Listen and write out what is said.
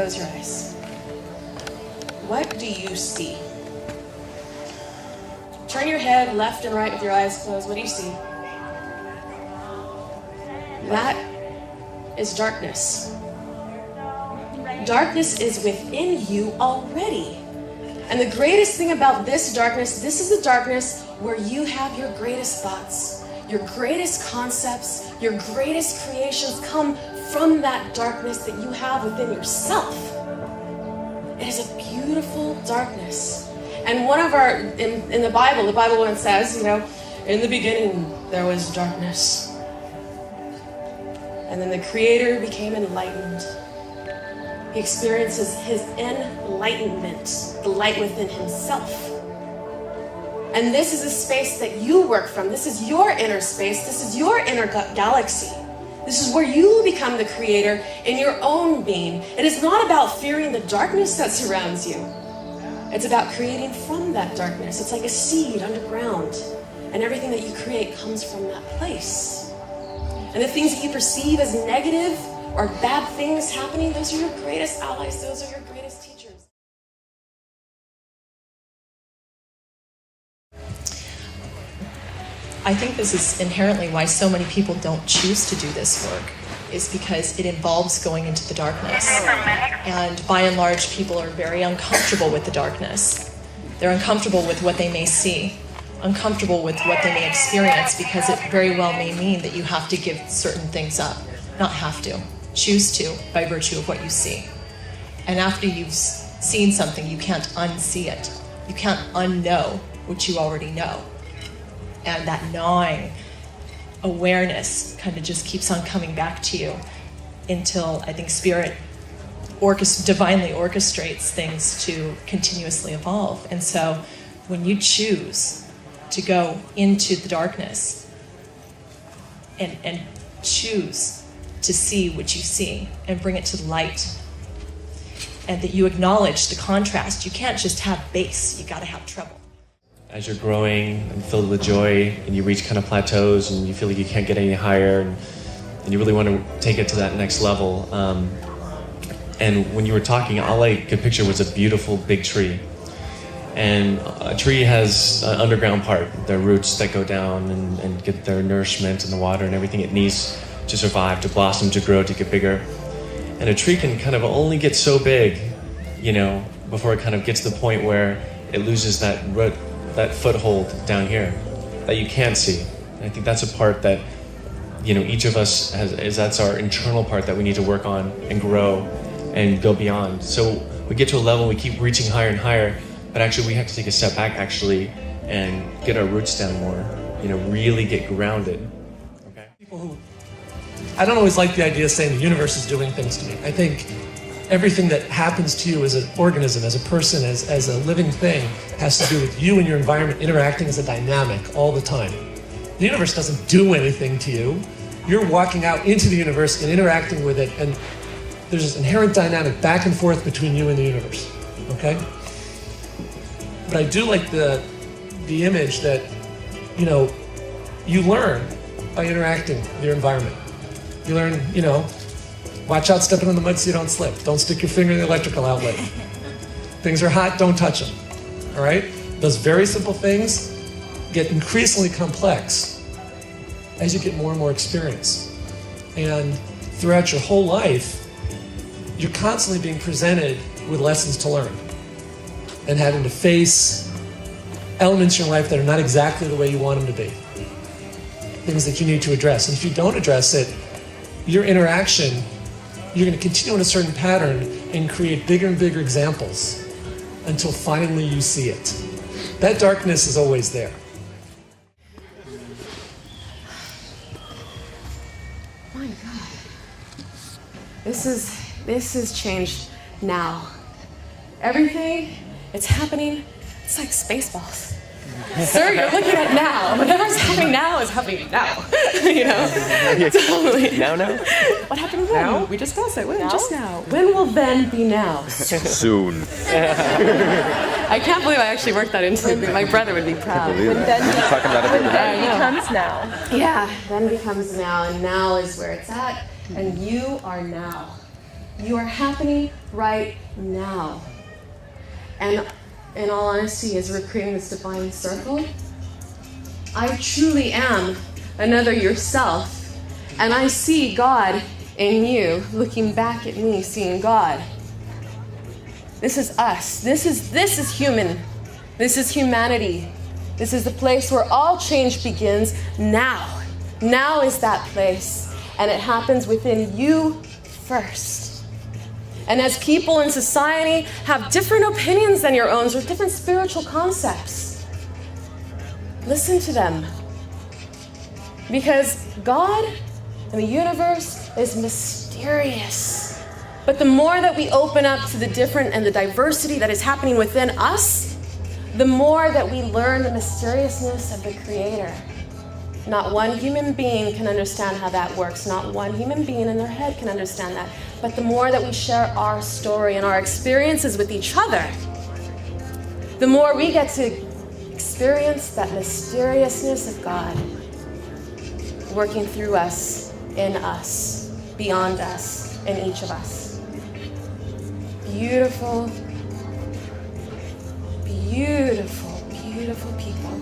close your eyes. What do you see? Turn your head left and right with your eyes closed. What do you see? That is darkness. Darkness is within you already. And the greatest thing about this is the darkness where you have your greatest thoughts, your greatest concepts, your greatest creations come from that darkness that you have within yourself. It is a beautiful darkness. And one of our, in the Bible one says, in the beginning there was darkness. And then the Creator became enlightened. He experiences his enlightenment, the light within himself. And this is a space that you work from. This is your inner space. This is your inner galaxy. This is where you become the creator in your own being. It is not about fearing the darkness that surrounds you. It's about creating from that darkness. It's like a seed underground. And everything that you create comes from that place. And the things that you perceive as negative or bad things happening, those are your greatest allies. Those are your greatest teachers. I think this is inherently why so many people don't choose to do this work, is because it involves going into the darkness. And by and large, people are very uncomfortable with the darkness. They're uncomfortable with what they may see, uncomfortable with what they may experience, because it very well may mean that you have to give certain things up. Not have to. Choose to, by virtue of what you see. And after you've seen something, you can't unsee it. You can't unknow what you already know. And that gnawing awareness kind of just keeps on coming back to you until I think Spirit divinely orchestrates things to continuously evolve. And so when you choose to go into the darkness and choose to see what you see and bring it to light, and that you acknowledge the contrast. You can't just have bass, you gotta have treble. As you're growing and filled with joy and you reach kind of plateaus and you feel like you can't get any higher and you really want to take it to that next level. And when you were talking, all I could picture was a beautiful big tree. And a tree has an underground part, their roots that go down and get their nourishment and the water and everything it needs to survive, to blossom, to grow, to get bigger. And a tree can kind of only get so big, before it kind of gets to the point where it loses that root, that foothold down here that you can't see. And I think that's a part that, each of us that's our internal part that we need to work on and grow and go beyond. So we get to a level, we keep reaching higher and higher, but actually we have to take a step back and get our roots down more, really get grounded. Okay. I don't always like the idea of saying the universe is doing things to me. I think everything that happens to you as an organism, as a person, as a living thing, has to do with you and your environment interacting as a dynamic all the time. The universe doesn't do anything to you. You're walking out into the universe and interacting with it, and there's this inherent dynamic back and forth between you and the universe, okay? But I do like the image that, you learn by interacting with your environment. You learn, watch out stepping on the mud so you don't slip. Don't stick your finger in the electrical outlet. Things are hot, don't touch them. All right? Those very simple things get increasingly complex as you get more and more experience. And throughout your whole life, you're constantly being presented with lessons to learn and having to face elements in your life that are not exactly the way you want them to be. Things that you need to address. And if you don't address it, your interaction, you're going to continue in a certain pattern and create bigger and bigger examples until finally you see it. That darkness is always there. My God. This is changed now. Everything, it's happening, it's like Spaceballs. Sir, you're looking at now. Whatever's happening now is happening now. Totally. Now? What happened when? Now? We discussed it. When? Now? Just now. When will then be now? Soon. I can't believe I actually worked that into it. My brother would be proud. When then becomes now. Yeah, then becomes now, and now is where it's at, and you are now. You are happening right now. And in all honesty, as we're creating this divine circle, I truly am another yourself. And I see God in you, looking back at me, seeing God. This is us. This is human. This is humanity. This is the place where all change begins now. Now is that place. And it happens within you first. And as people in society have different opinions than your own, or different spiritual concepts, listen to them. Because God and the universe is mysterious. But the more that we open up to the different and the diversity that is happening within us, the more that we learn the mysteriousness of the Creator. Not one human being can understand how that works. Not one human being in their head can understand that. But the more that we share our story and our experiences with each other, the more we get to experience that mysteriousness of God working through us, in us, beyond us, in each of us. Beautiful, beautiful, beautiful people.